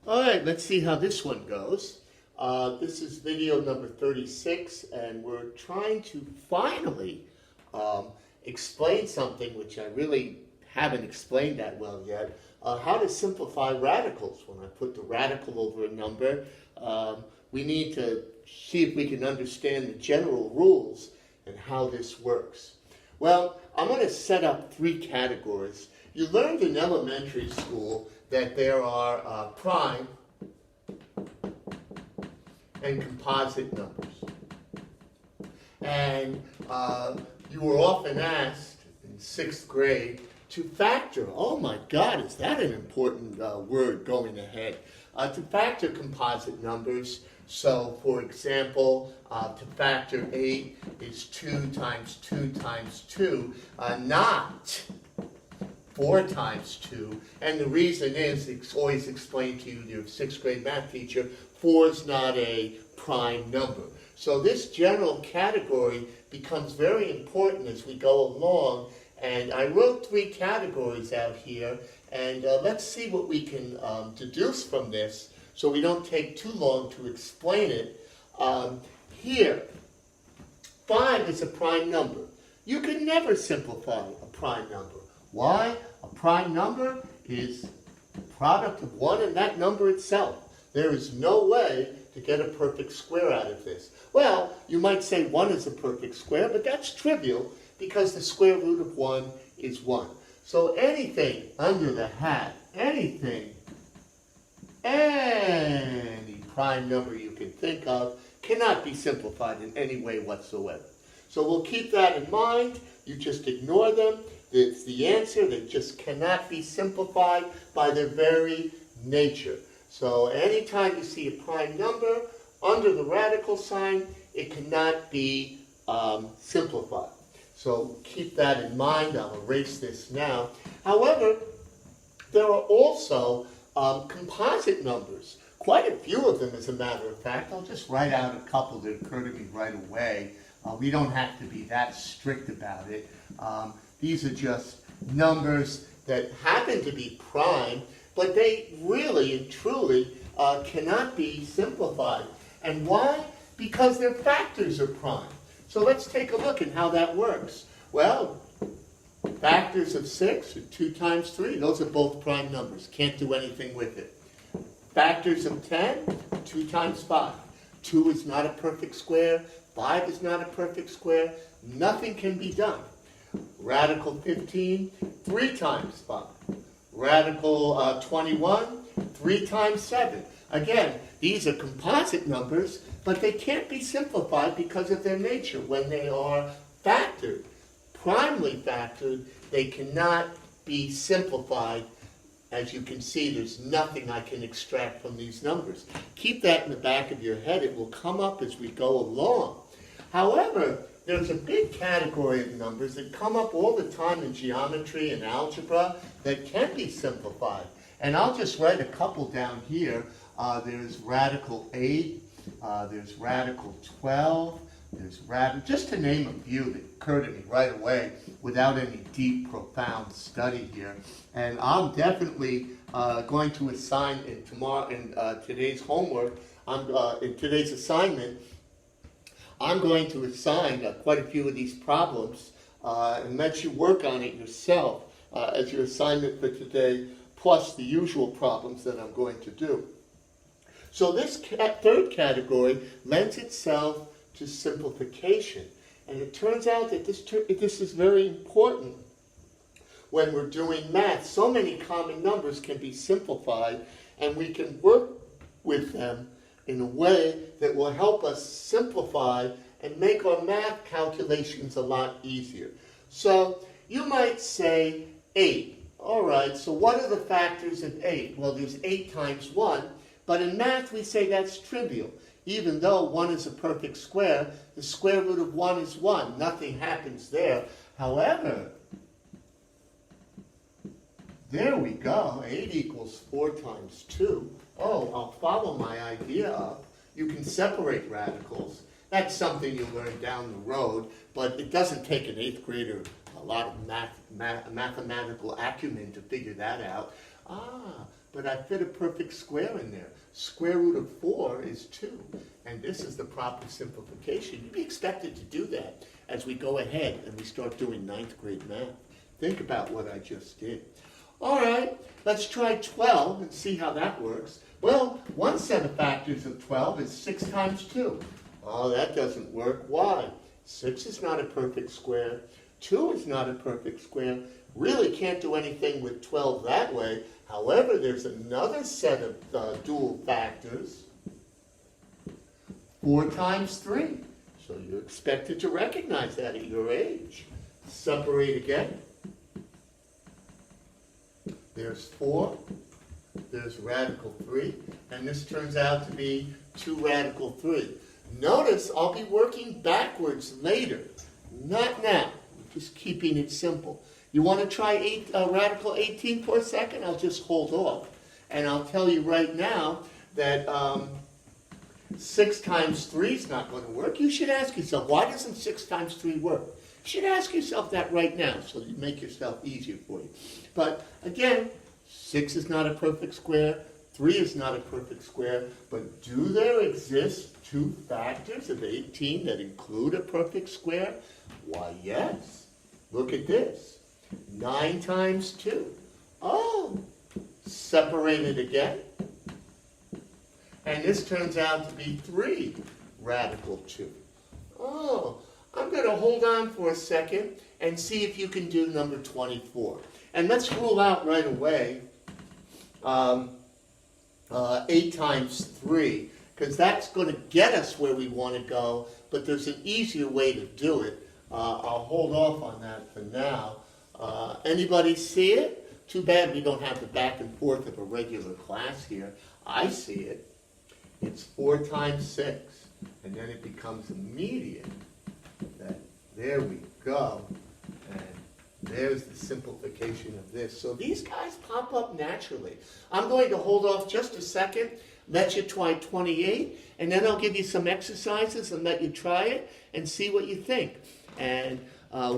All right, let's see how this one goes. This is video number 36, and we're trying to finally explain something which I really haven't explained that well yet. How to simplify radicals. When I put the radical over a number, we need to see if we can understand the general rules and how this works. Well, I'm going to set up three categories. You learned in elementary school that there are prime and composite numbers. And you were often asked in 6th grade to factor. Oh my God, is that an important word going ahead? To factor composite numbers. So, for example, to factor 8 is 2 times 2 times 2, not 4 times 2. And the reason is, it's always explained to you, your 6th grade math teacher, 4 is not a prime number. So this general category becomes very important as we go along. And I wrote three categories out here, and let's see what we can deduce from this so we don't take too long to explain it. Here, 5 is a prime number. You can never simplify a prime number. Why? A prime number is the product of 1 and that number itself. There is no way to get a perfect square out of this. Well, you might say 1 is a perfect square, but that's trivial because the square root of 1 is 1. So anything under the hat, any prime number you can think of cannot be simplified in any way whatsoever. So we'll keep that in mind. You just ignore them. It's the answer. They just cannot be simplified by their very nature. So anytime you see a prime number under the radical sign, it cannot be simplified. So keep that in mind. I'll erase this now. However, there are also composite numbers. Quite a few of them, as a matter of fact. I'll just write out a couple that occur to me right away. We don't have to be that strict about it. These are just numbers that happen to be prime, but they really and truly cannot be simplified. And why? Because their factors are prime. So let's take a look at how that works. Well, factors of 6 are 2 times 3. Those are both prime numbers. Can't do anything with it. Factors of 10, 2 times 5. 2 is not a perfect square. 5 is not a perfect square. Nothing can be done. Radical 15, 3 times 5. Radical 21, 3 times 7. Again, these are composite numbers, but they can't be simplified because of their nature. When they are factored, primely factored, they cannot be simplified. As you can see, there's nothing I can extract from these numbers. Keep that in the back of your head. It will come up as we go along. However, there's a big category of numbers that come up all the time in geometry and algebra that can be simplified. And I'll just write a couple down here. There's radical 8, there's radical 12, there's radical, just to name a few that occur to me right away without any deep, profound study here. And I'm definitely going to assign in today's homework, in today's assignment, I'm going to assign quite a few of these problems and let you work on it yourself as your assignment for today, plus the usual problems that I'm going to do. So this third category lends itself to simplification. And it turns out that this is very important when we're doing math. So many common numbers can be simplified, and we can work with them in a way that will help us simplify and make our math calculations a lot easier. So you might say 8. All right, so what are the factors of 8? Well, there's 8 times 1, but in math we say that's trivial. Even though 1 is a perfect square, the square root of 1 is 1. Nothing happens there. However, there we go. 8 equals 4 times 2. Oh, I'll follow my idea up. You can separate radicals. That's something you learn down the road, but it doesn't take an 8th grader a lot of mathematical acumen to figure that out. but I fit a perfect square in there. Square root of 4 is 2, and this is the proper simplification. You'd be expected to do that as we go ahead and we start doing 9th grade math. Think about what I just did. All right, let's try 12 and see how that works. Well, one set of factors of 12 is 6 times 2. Oh, that doesn't work. Why? 6 is not a perfect square. 2 is not a perfect square. Really can't do anything with 12 that way. However, there's another set of dual factors. 4 times 3. So you're expected to recognize that at your age. Separate again. There's 4. There's radical 3. And this turns out to be 2 radical 3. Notice I'll be working backwards later. Not now. I'm just keeping it simple. You want to try radical 18 for a second? I'll just hold off. And I'll tell you right now that 6 times 3 is not going to work. You should ask yourself, why doesn't 6 times 3 work? You should ask yourself that right now so you make yourself easier for you. But again, 6 is not a perfect square. 3 is not a perfect square. But do there exist 2 factors of 18 that include a perfect square? Why, yes. Look at this. 9 times 2. Oh, separate it again. And this turns out to be 3 radical 2. Oh, I'm going to hold on for a second and see if you can do number 24. And let's rule out right away 8 times 3, because that's going to get us where we want to go, but there's an easier way to do it. I'll hold off on that for now. Anybody see it? Too bad we don't have the back and forth of a regular class here. I see it. It's 4 times 6. And then it becomes immediate that there we go. And there's the simplification of this. So these guys pop up naturally. I'm going to hold off just a second, let you try 28, and then I'll give you some exercises and let you try it and see what you think. And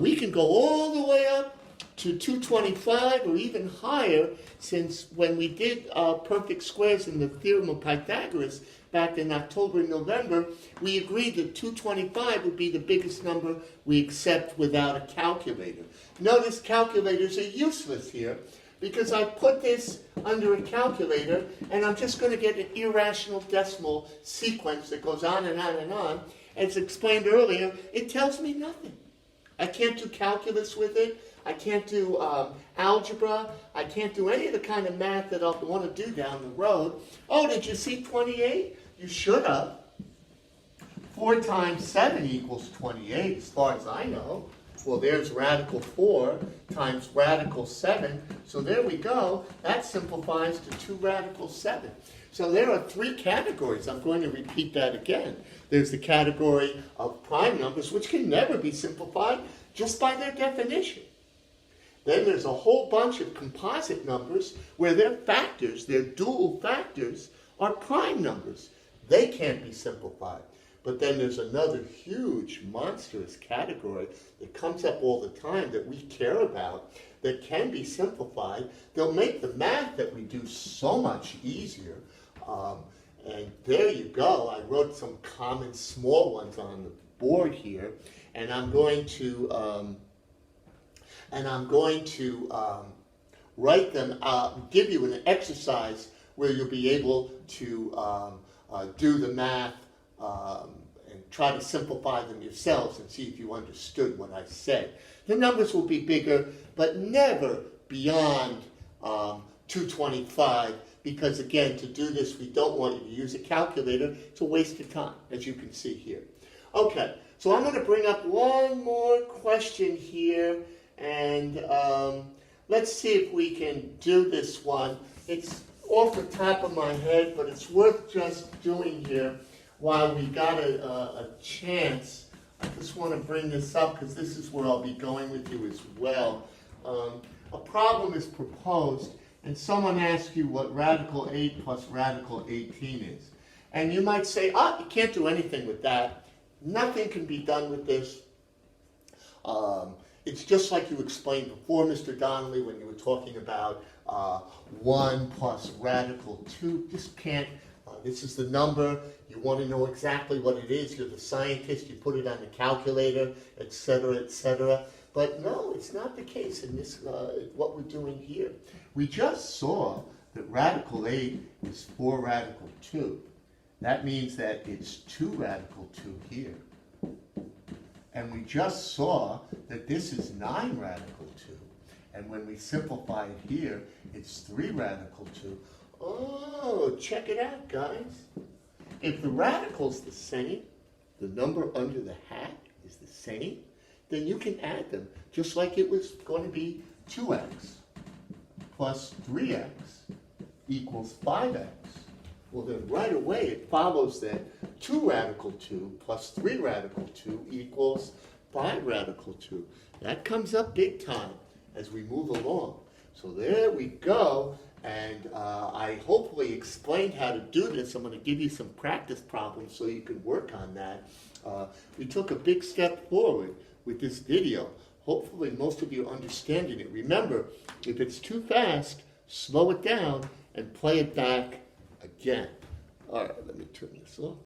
we can go all the way up to 225 or even higher, since when we did perfect squares in the theorem of Pythagoras back in October and November, we agreed that 225 would be the biggest number we accept without a calculator. Notice calculators are useless here because I put this under a calculator and I'm just going to get an irrational decimal sequence that goes on and on and on. As explained earlier, it tells me nothing. I can't do calculus with it. I can't do algebra. I can't do any of the kind of math that I'll want to do down the road. Oh, did you see 28? You should have. 4 times 7 equals 28, as far as I know. Well, there's radical 4 times radical 7. So there we go. That simplifies to 2 radical 7. So there are 3 categories. I'm going to repeat that again. There's the category of prime numbers, which can never be simplified just by their definition. Then there's a whole bunch of composite numbers where their factors, their dual factors, are prime numbers. They can't be simplified. But then there's another huge, monstrous category that comes up all the time that we care about that can be simplified. They'll make the math that we do so much easier. And there you go. I wrote some common small ones on the board here, and I'm going to write them, give you an exercise where you'll be able to do the math and try to simplify them yourselves and see if you understood what I said. The numbers will be bigger, but never beyond 225, because again, to do this, we don't want you to use a calculator. It's a waste of time, as you can see here. Okay, so I'm going to bring up one more question here, and let's see if we can do this one. It's off the top of my head, but it's worth just doing here while we got a chance. I just want to bring this up because this is where I'll be going with you as well. A problem is proposed, and someone asks you what radical 8 plus radical 18 is. And you might say, you can't do anything with that. Nothing can be done with this. It's just like you explained before, Mr. Donnelly, when you were talking about 1 plus radical 2. Just can't, this is the number, you want to know exactly what it is, you're the scientist, you put it on the calculator, etc., etc. But no, it's not the case in this, what we're doing here. We just saw that radical 8 is 4 radical 2. That means that it's 2 radical 2 here. And we just saw that this is 9 radical 2. And when we simplify it here, it's 3 radical 2. Oh, check it out, guys. If the radical's the same, the number under the hat is the same, then you can add them, just like it was going to be 2x plus 3x equals 5x. Well, then right away it follows that 2 radical 2 plus 3 radical 2 equals 5 radical 2. That comes up big time as we move along. So there we go, and I hopefully explained how to do this. I'm going to give you some practice problems so you can work on that. We took a big step forward with this video. Hopefully most of you are understanding it. Remember, if it's too fast, slow it down and play it back again. All right, let me turn this off.